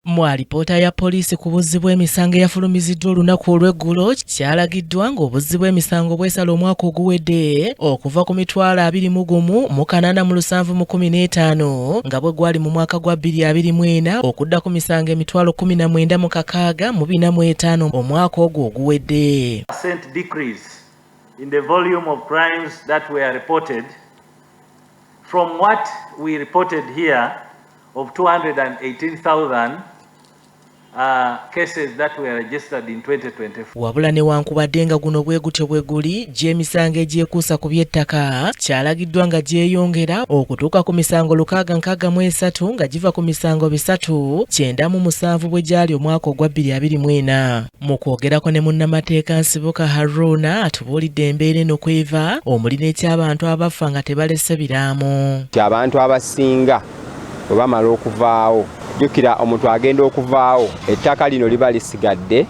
Mu alipoota ya poliisi ku buzzi bw'emisango eyafulumiziddwa olunaku olw'eggulo kyalagiddwa ng'obuzzi bw'emisango bwesala omwaka oguwedde okuva ku mitwalo 21,875 nga bwe gwali mu mwaka gwa 2024 okudda ku misango emitwalo 19,445 omwaka ogwo oguwedde. Decrease in the volume of crimes that were reported from what we reported here of 218,000 cases that were registered in 2024. Wabula newankubadde nga guno bwe gutyo bwe guli gy'emisango egyekuusa ku by'ettaka kyalagiddwa nga gyeyongera okutuuka ku misango 663 nga giva ku misango 397 bwe gyali omwaka ogwa 2024. Mu kwogerako ne munnamateeka Nsibuka Haruna atubuulidde embeera eno kweva omuli n'eky'abantu abafa nga tebalese biraamo. Abantu abasinga bwe bamala okuvaawo jjukira omuntu agenda okuvaawo ettaka lino liba lisigadde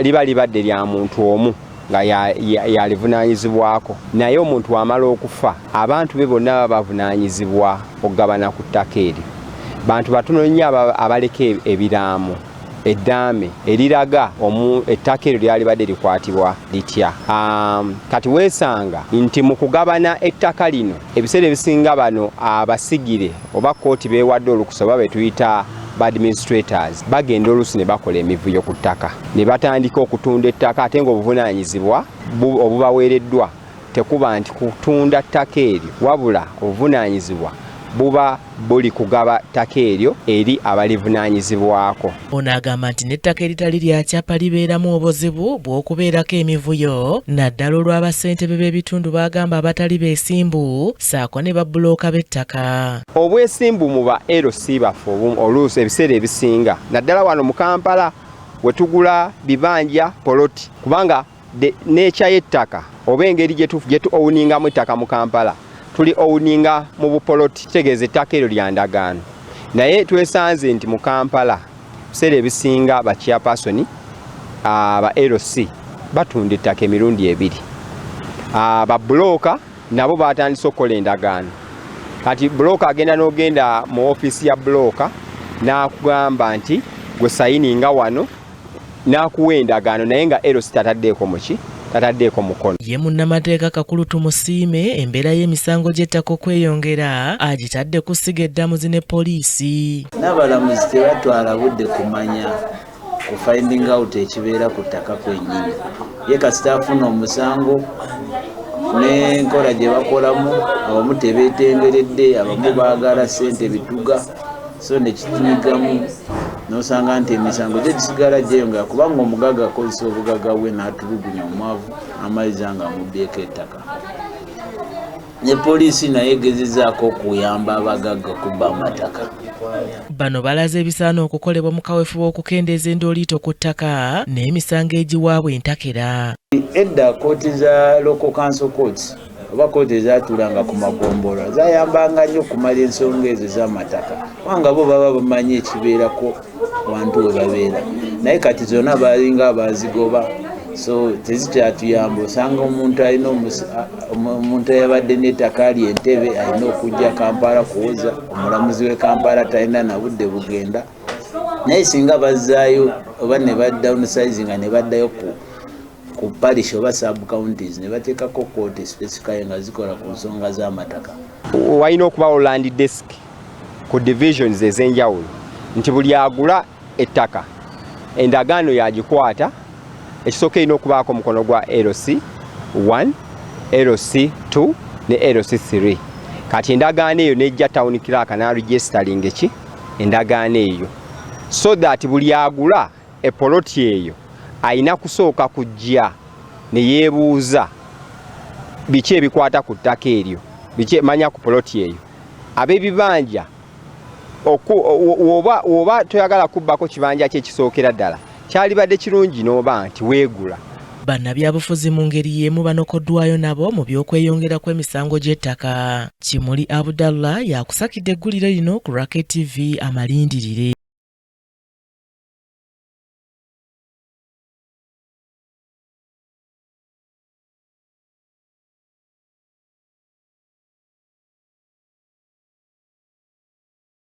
libadde lya muntu omu nga yalivunaanyizibwako, naye omuntu amala okufa abantu be bonna baba bavunaanyizibwa okugabana ku ttaka eryo. Bantu batono nnyo abaleka ebiraamo eddaame eriraga ettaka eryo lyalibadde likwatibwa litya. Kati weesanga nti mu kugabana ettaka lino ebiseera ebisinga bano abasigire oba kkooti beewadde olukusa oba betuyita administrators bagenda oluusi ne bakola emivuyo ku ttaka ne batandika okutunda ettaka ate ng'obuvunaanyizibwa obubaweereddwa tekuba nti kutunda ttaka eryo wabula obuvunaanyizibwa buba buli kugaba ttaka eryo eri abalivunaanyizibwako. Ono agamba nti n'ettaka eritali lya kyapa libeeramu obuzibu bw'okubeerako emivuyo naddala olw'abasentebe b'ebitundu bagamba abatali beesimbu saako ne babbulooka b'ettaka. Obwesimbu mu ba LC baffe oluusi ebiseera ebisinga naddala wano mu Kampala we tugula bibanja poloti kubanga n'ekya y'ettaka oba engeri gye owuningamu ettaka mu Kampala tuli owuninga mu bupoloti kitegeeza ettaka eryo lya ndagaano, naye twesanze nti mu Kampala biseera ebisinga ba chairperson aba LC batunda ettaka emirundi ebiri. Ba bulooka nabo batandise okukola endagaano. Kati bulooka agenda n'ogenda mu ofiisi ya bulooka n'akugamba nti gwe sayininga wano n'akuwa endagaano naye nga LC tataddeeko muki tataddeeko mukono. Ye munnamateeka Kakulu Tumusiime embeera y'emisango gy'ettaka okweyongera agitadde kusiga eddamuzi ne poliisi. N'abalamuzi tebatwala budde kumanya ku finding out ekibeera ku ttaka kwennyini. Ye kasita afuna omusango n'enkola gye bakolamu abamu tebeetengeredde abamu baagala ssente bituga so ne kitunyigamu n'osanga nti emisango gye gisigala gyeyongera kubanga omugagga akozesa obugagga bwe n'atulugunya omwavu amaliza nga amubbyeko ettaka. Ne poliisi naye egezezaako okuyamba abagagga kubba amataka. Bano balaze ebisaana okukolebwa mu kaweefube okukendeeza endooliito ku ttaka n'emisango egiwaabwa entakera. Edda kooti za local council courts oba kooti ezatulanga ku magombolola zayambanga nnyo okumala ensonga ezo z'amataka kubanga bo baba bamanyi ekibeerako wantu we babeera, naye kati zonna balinga abazigoba so tezikyatuyamba. Osanga omuntu alina omuntu ayabadde n'ettaka ali Entebbe alina okujja Kampala kuwoza, omulamuzi w'e Kampala talina na budde bugenda, naye singa bazzaayo oba ne badownsizing ne baddayo ku parish oba sub counties ne bateekako kooti specify nga zikola ku nsonga z'amataka. Walina okubawo land desk ku divisions ez'enjawulo nti buli agula ettaka endagaano yagikwata ekisooka erina okubaako mukono gwa LC 1, LC 2 ne LC 3. Kati endagaano eyo nejja town clerk n'aregistering eki endagaano eyo so that buli agula epoloti eyo ayina kusooka kujja ne yeebuuza biki ebikwata ku ttaka eryo biki manya ku poloti eyo. Ab'ebibanja oba toyagala kubbako kibanja kye kisookera ddala kyalibadde kirungi n'oba nti weegula. Bannabyabufuzi mu ngeri y'emu banokoddwayo nabo mu by'okweyongera kw'emisango gy'ettaka. Kimuli Abdallah yakusakidde eggulire lino ku Racket TV amalindirire.